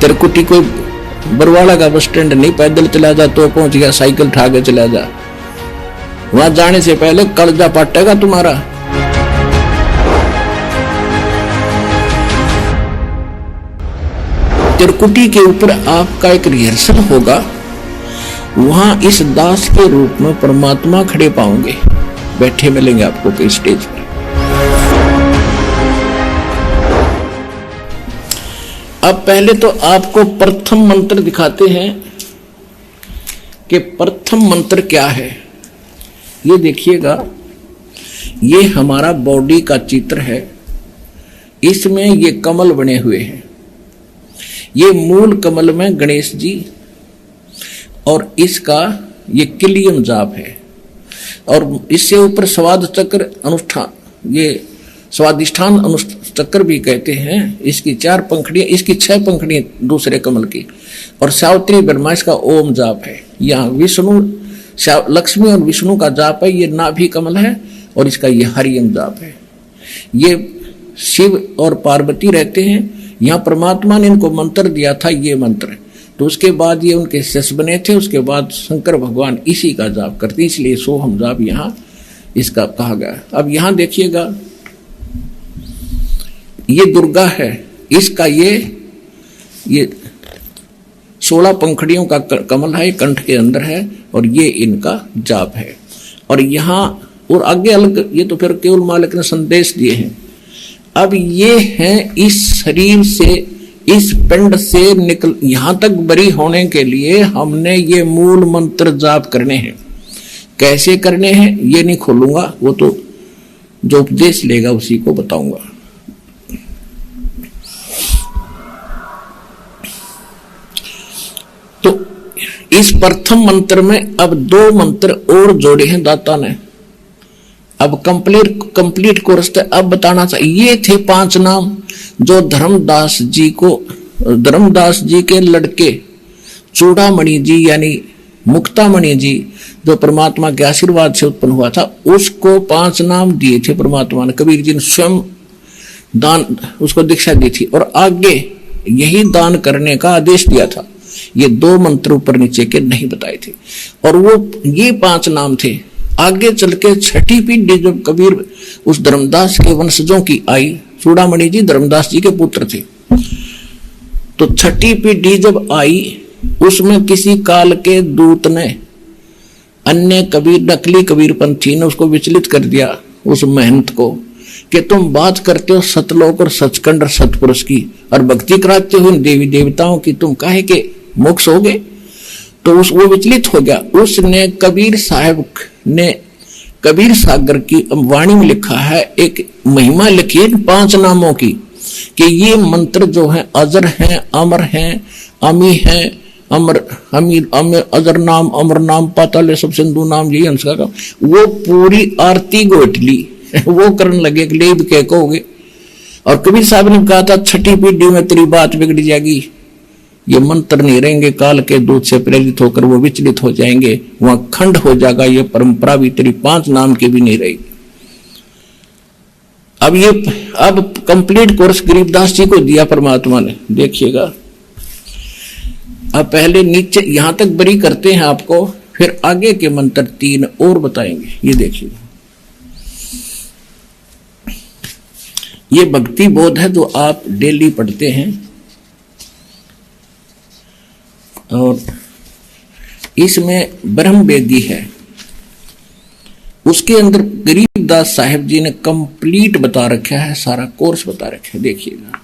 तिरकुटी कोई बरवाड़ा का bus stand नहीं, पैदल चला जा तो पहुंच गया, साइकिल उठा के चला जा, वहां जाने से पहले कलजा पाटेगा तुम्हारा। तिरकुटी के ऊपर आपका एक रिहर्सल होगा, वहां इस दास के रूप में परमात्मा खड़े पाओगे, बैठे मिलेंगे आपको कई स्टेज पर। अब पहले तो आपको प्रथम मंत्र दिखाते हैं कि प्रथम मंत्र क्या है। ये देखिएगा, ये हमारा बॉडी का चित्र है, इसमें ये कमल बने हुए हैं, ये मूल कमल में गणेश जी, और इसका ये किलियम जाप है, और इससे ऊपर स्वाद चक्र अनुष्ठान, ये स्वादिष्ठान अनुचक्र भी कहते हैं। इसकी 4 पंखड़ियां, इसकी 6 पंखड़ियां दूसरे कमल की, और सावित्री ब्रह्मा इसका ओम जाप है। यहाँ विष्णु, लक्ष्मी और विष्णु का जाप है, ये नाभि कमल है, और इसका ये हरियम जाप है। ये शिव और पार्वती रहते हैं, यहाँ परमात्मा ने इनको मंत्र दिया था, ये मंत्र। तो उसके बाद ये उनके शिष्य बने थे, उसके बाद शंकर भगवान इसी का जाप करते, इसलिए सोहम जाप यहाँ इसका कहा गया। अब यहाँ देखिएगा, ये दुर्गा है, इसका ये 16 पंखड़ियों का कमल है, कंठ के अंदर है, और ये इनका जाप है। और यहाँ और आगे अलग, ये तो फिर केवल मालिक ने संदेश दिए हैं। अब ये हैं इस शरीर से, इस पिंड से निकल यहां तक बरी होने के लिए हमने ये मूल मंत्र जाप करने हैं। कैसे करने हैं ये नहीं खोलूंगा, वो तो जो उपदेश लेगा उसी को बताऊंगा। तो इस प्रथम मंत्र में अब 2 मंत्र और जोड़े हैं दाता ने। अब कंप्लीट कोर्स थे, अब बताना चाहिए। ये थे 5 नाम जो धर्मदास जी के लड़के चूड़ामणि जी यानी मुक्तामणि जी, जो परमात्मा के आशीर्वाद से उत्पन्न हुआ था, उसको 5 नाम दिए थे परमात्मा ने। कबीर जी ने स्वयं दान, उसको दीक्षा दी थी, और आगे यही दान करने का आदेश दिया था। ये 2 मंत्र ऊपर नीचे के नहीं बताए थे, और वो ये 5 नाम थे। आगे चल के 6ठी पीढ़ी जब कबीर उस धर्मदास के वंशजों की आई, चूड़ामणि जी धर्मदास जी के पुत्र थे, तो 6ठी पीढ़ी जब आई, उसमें किसी काल के दूत ने, अन्य कबीर, नकली कबीरपंथी ने उसको विचलित कर दिया, उस महंत को, कि तुम बात करते हो सतलोक और सचखंड और सतपुरुष की, और भक्ति कराते हो देवी देवताओं की, तुम काहे के मोक्ष हो गए। तो वो विचलित हो गया। उसने कबीर साहब ने कबीर सागर की वाणी में लिखा है, एक महिमा लिखी है 5 नामों की, कि ये मंत्र जो है अजर हैं, अमर हैं, अमी हैं, अमर अमीर अमर अजर नाम, अमर नाम, पाताल सब सिंधु नाम, यही अंश का। वो पूरी आरती गोटली वो करने लगे, ले भी कह कहोगे। और कबीर साहब ने कहा था 6ठी पीढ़ी में तेरी बात बिगड़ जाएगी, ये मंत्र नहीं रहेंगे, काल के दूत से प्रेरित होकर वो विचलित हो जाएंगे, वहां खंड हो जाएगा, ये परंपरा भी तेरी 5 नाम की भी नहीं रहेगी। अब कंप्लीट कोर्स गरीबदास जी को दिया परमात्मा ने, देखिएगा। अब पहले नीचे यहां तक बरी करते हैं आपको, फिर आगे के मंत्र 3 और बताएंगे। ये देखिएगा, ये भक्ति बोध है जो आप डेली पढ़ते हैं, और इसमें ब्रह्म वेदी है, उसके अंदर गरीबदास साहिब जी ने कंप्लीट बता रखा है, सारा कोर्स बता रखा है। देखिएगा,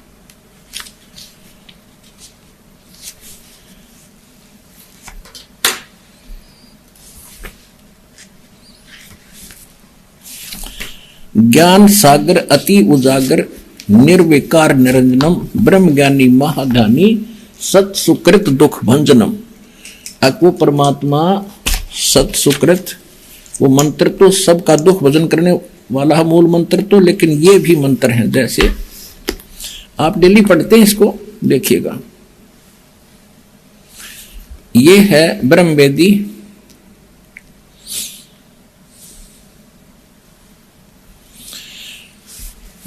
ज्ञान सागर अति उजागर निर्विकार निरंजनम ब्रह्म ज्ञानी महाध्यानी सत सुकृत दुख भंजनम। वो परमात्मा सत सुकृत, वो मंत्र तो सबका दुख भजन करने वाला मूल मंत्र तो, लेकिन ये भी मंत्र हैं, जैसे आप डेली पढ़ते हैं इसको, देखिएगा। ये है ब्रह्म वेदी,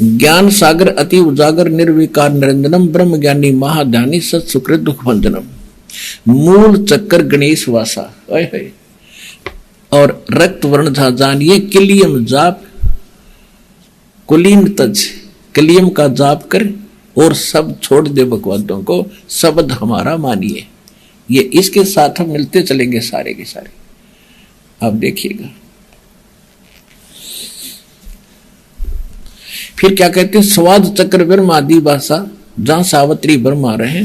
ज्ञान सागर अति उजागर निर्विकार निरंजनम ब्रह्म ज्ञानी महाध्यानी सत सुकृत दुख भंजनम। मूल चक्कर गणेश वासा है और रक्त वर्ण झाजान ये किलियम जाप कुलीन तज, किलियम का जाप कर और सब छोड़ दे बकवादों को, शब्द हमारा मानिए। ये इसके साथ हम मिलते चलेंगे सारे के सारे। आप देखिएगा फिर क्या कहते हैं, स्वाद चक्र ब्रह्म आदि भाषा जहां सावित्री ब्रह्मा रहे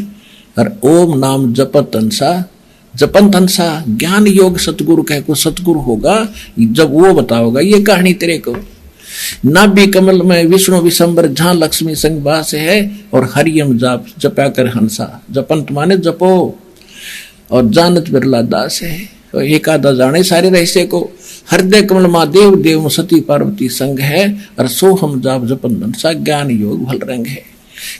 और ओम नाम जपत अंसा, जपन तंसा ज्ञान योग सतगुरु कह को सतगुरु होगा जब वो बताओगा ये कहानी तेरे को। नाभि कमल में विष्णु विशंबर जहां लक्ष्मी संग वास है और हरियम जाप जपा कर हंसा, जपंत माने जपो और जानत बिरला दास है। तो एक आधा जाने सारे रहस्य को, हृदय कमल महादेव देव सती पार्वती संग है और सो हम जाप जपन हंसा ज्ञान योग भल रंग है।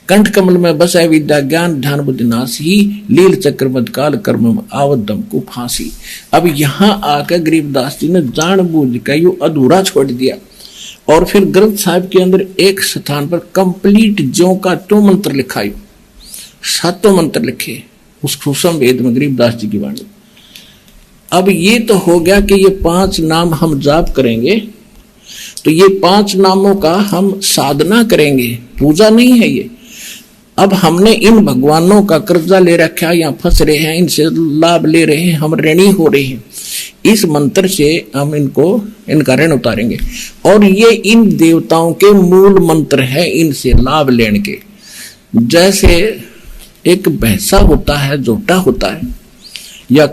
कंठ कमल में बस है विद्या ज्ञान ध्यान बुद्धि नासी, लील चक्र मदकाल कर्म आवत दम को फांसी। अब यहाँ आकर गरीबदास जी ने जानबूझ कर यो अधूरा छोड़ दिया और फिर ग्रंथ साहिब के अंदर एक स्थान पर कंप्लीट ज्यों का तो मंत्र लिखा, सातों मंत्र लिखे उस खुशम वेद में गरीबदास जी की वाणी। अब ये तो हो गया कि ये 5 नाम हम जाप करेंगे, तो ये 5 नामों का हम साधना करेंगे, पूजा नहीं है ये। अब हमने इन भगवानों का कर्जा ले रखा है या फंस रहे हैं, इनसे लाभ ले रहे हैं, हम ऋणी हो रहे हैं। इस मंत्र से हम इनका ऋण उतारेंगे और ये इन देवताओं के मूल मंत्र है, इनसे लाभ लेने के। जैसे एक भैंसा होता है, जोटा होता है या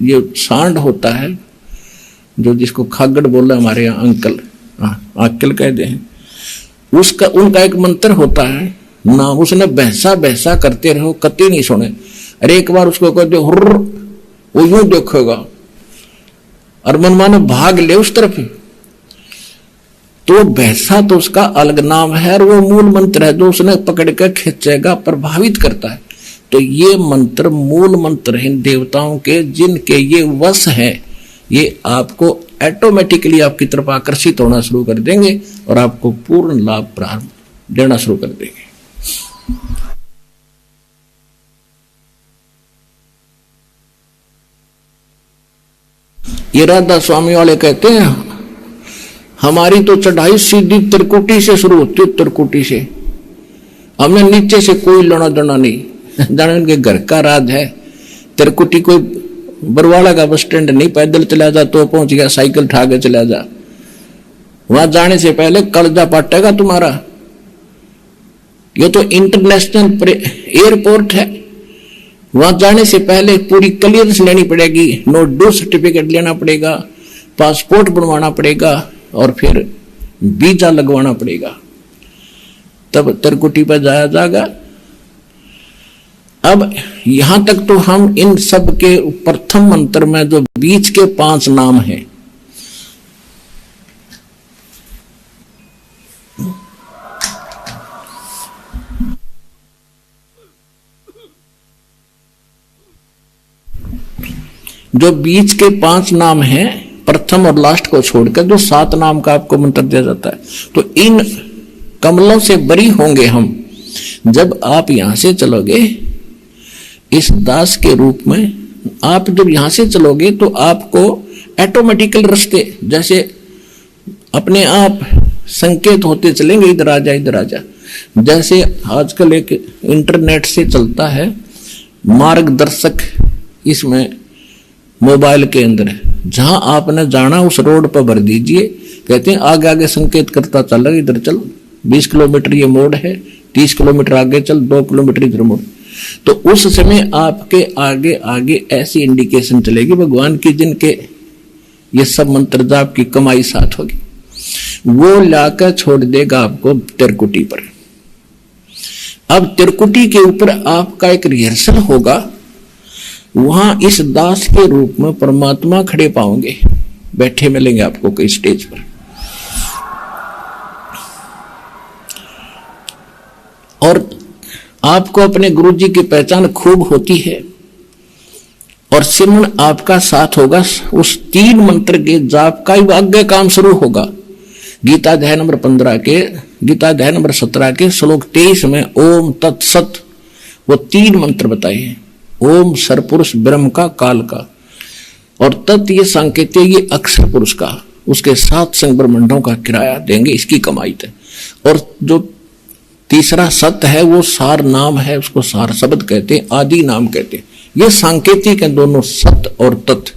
ये सांड होता है जो जिसको खागड़ बोला हमारे यहाँ अंकल, अंकल कहते हैं, उसका उनका एक मंत्र होता है ना, उसने भैंसा भैंसा करते रहो कति नहीं सुने। अरे एक बार उसको कहते हुर्र, वो यूं देखेगा और मनमाने भाग ले उस तरफ। तो भैंसा तो उसका अलग नाम है और वो मूल मंत्र है जो उसने पकड़ कर खींचेगा, प्रभावित करता है। तो ये मंत्र मूल मंत्र है देवताओं के, जिनके ये वश है, ये आपको ऑटोमेटिकली आपकी तरफ आकर्षित होना शुरू कर देंगे और आपको पूर्ण लाभ प्राप्त देना शुरू कर देंगे। ये राधा स्वामी वाले कहते हैं हमारी तो चढ़ाई सीधी त्रिकुटी से शुरू होती है, त्रिकुटी से हमने नीचे से कोई लेना देना नहीं। जाने उनके घर का राज है। त्रिकुटी कोई बरवाड़ा का बस स्टैंड नहीं, पैदल चला जा तो पहुंच गया, साइकिल उठा के चला जा। वहां जाने से पहले कलजा पाटेगा तुम्हारा। ये तो इंटरनेशनल एयरपोर्ट है, वहां जाने से पहले पूरी क्लियरेंस लेनी पड़ेगी, नो ड्यू सर्टिफिकेट लेना पड़ेगा, पासपोर्ट बनवाना पड़ेगा और फिर वीजा लगवाना पड़ेगा, तब त्रिकुटी पर जाया जाएगा। अब यहां तक तो हम इन सब के प्रथम मंत्र में जो बीच के 5 नाम हैं, जो बीच के 5 नाम हैं, प्रथम और लास्ट को छोड़कर जो 7 नाम का आपको मंत्र दिया जाता है, तो इन कमलों से बरी होंगे हम। जब आप यहां से चलोगे इस दास के रूप में, आप जब यहां से चलोगे तो आपको ऑटोमेटिकल रास्ते जैसे अपने आप संकेत होते चलेंगे, इधर आ जा इधर आ जा। जैसे आजकल एक इंटरनेट से चलता है मार्गदर्शक, इसमें मोबाइल के अंदर जहां आपने जाना उस रोड पर भर दीजिए, कहते हैं आगे आगे संकेत करता चल रहा, इधर चल 20 किलोमीटर ये मोड़ है, 30 किलोमीटर आगे चल, 2 किलोमीटर इधर मोड़। तो उस समय आपके आगे आगे ऐसी इंडिकेशन चलेगी भगवान की, जिनके ये सब मंत्र जाप की कमाई साथ होगी, वो लाकर छोड़ देगा आपको त्रिकुटी पर। अब त्रिकुटी के ऊपर आपका एक रिहर्सल होगा, वहां इस दास के रूप में परमात्मा खड़े पाओगे, बैठे मिलेंगे आपको कई स्टेज पर। और आपको अपने गुरु जी की पहचान खूब होती है और सिमरन आपका साथ होगा। उस 3 मंत्र के जाप का ही आगे काम शुरू होगा। गीता अध्याय नंबर 17 के श्लोक 23 में ओम तत्सत वो 3 मंत्र बताए हैं। ओम सरपुरुष ब्रह्म का, काल का, और तत् ये संकेत है ये अक्षर पुरुष का, उसके 7 संग ब्रह्मंडों का किराया देंगे, इसकी कमाई थे। और जो तीसरा सत्य है वो सार नाम है, उसको सार शब्द कहते हैं, आदि नाम कहते हैं। ये सांकेतिक है दोनों, सत्य और तत्।